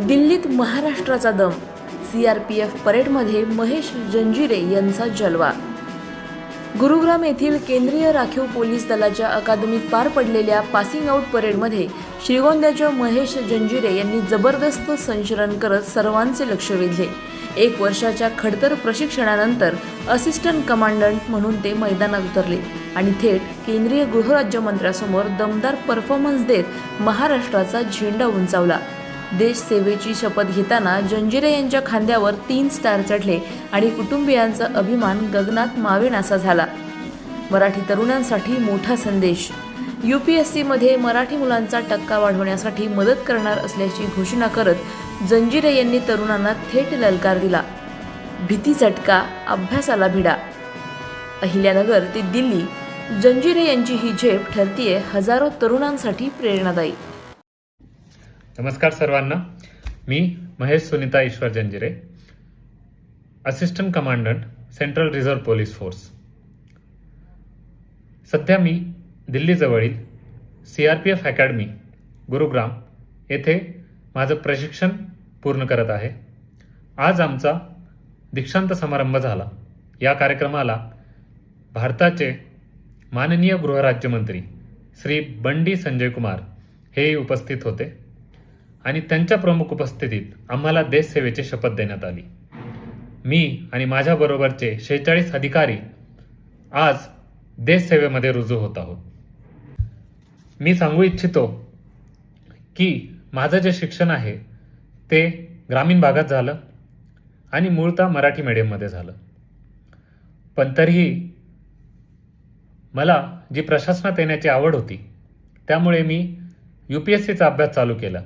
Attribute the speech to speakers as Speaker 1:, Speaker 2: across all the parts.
Speaker 1: दिल्लीत महाराष्ट्राचा दम, CRPF परेडमध्ये महेश जंजिरे यांचा जलवा। गुरुग्राम येथील केंद्रीय राखीव पोलीस दलाच्या अकादमीत पार पडलेल्या पासिंग आउट परेडमध्ये श्रीगोंद्याच्या महेश जंजिरे यांनी जबरदस्त संचलन करत सर्वांचे लक्ष वेधले। 1 वर्षाच्या खडतर प्रशिक्षणानंतर असिस्टंट कमांडंट म्हणून ते मैदानात उतरले आणि थेट केंद्रीय गृहराज्यमंत्र्यांसमोर दमदार परफॉर्मन्स देत महाराष्ट्राचा झेंडा उंचावला। देश सेवेची शपथ घेताना जंजिरे यांच्या खांद्यावर 3 स्टार चढले आणि कुटुंबियांचा अभिमान गगनात मावेनासा झाला। मराठी तरुणांसाठी मोठा संदेश। UPSC मध्ये मराठी मुलांचा टक्का वाढवण्यासाठी मदत करणार असल्याची घोषणा करत जंजिरे यांनी तरुणांना थेट ललकार दिला। भीती चटका, अभ्यासाला भिडा। अहिल्यानगर ते दिल्ली, जंजिरे यांची ही झेप ठरतीये हजारो तरुणांसाठी प्रेरणादायी।
Speaker 2: नमस्कार सर्वांना, मी Mahesh Sunita Ishwar Janjire, assistant commandant, central reserve police force. सध्या मी दिल्लीजवळील CRPF अकॅडमी गुरुग्राम येथे माझं प्रशिक्षण पूर्ण करत आहे। आज आमचा दीक्षांत समारंभ झाला। या कार्यक्रमाला भारताचे माननीय गृहराज्यमंत्री श्री बंडी संजय कुमार हे उपस्थित होते आणि त्यांच्या प्रमुख उपस्थितीत आम्हाला देशसेवेची शपथ देण्यात आली। मी आणि माझ्याबरोबरचे 46 अधिकारी आज देशसेवेमध्ये रुजू होत आहोत। मी सांगू इच्छितो की माझं जे शिक्षण आहे ते ग्रामीण भागात झालं आणि मूळतः मराठी मीडियममध्ये झालं, पण तरीही मला जी प्रशासनात येण्याची आवड होती त्यामुळे मी UPSCचा अभ्यास चालू केला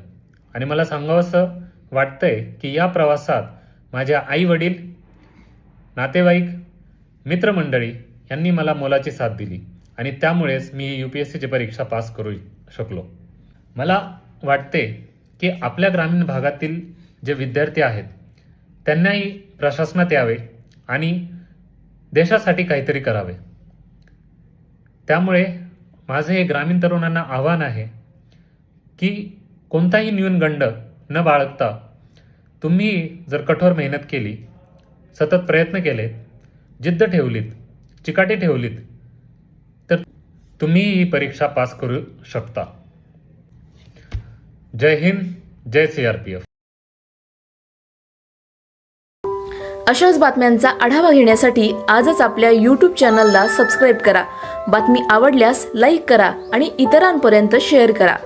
Speaker 2: आणि मला सांगावंसं वाटतंय की या प्रवासात माझ्या आई वडील, नातेवाईक, मित्रमंडळी यांनी मला मोलाची साथ दिली आणि त्यामुळेच मी UPSCची परीक्षा पास करू शकलो। मला वाटते की आपल्या ग्रामीण भागातील जे विद्यार्थी आहेत त्यांनाही प्रशासनात यावे आणि देशासाठी काहीतरी करावे। त्यामुळे माझे हे ग्रामीण तरुणांना आव्हान आहे की कोणताही न्यूनगंड न बाळगता तुम्ही जर कठोर मेहनत केली, सतत प्रयत्न केलेत, जिद्द ठेवलीत, चिकाटी ठेवलीत तर तुम्ही ही परीक्षा पास करू शकता। जय हिंद, जय CRPF।
Speaker 1: अशाच बातम्यांचा आढावा घेण्यासाठी आजच आपल्या YouTube चॅनलला सबस्क्राईब करा। बातमी आवडल्यास लाईक करा आणि इतरांपर्यंत शेअर करा।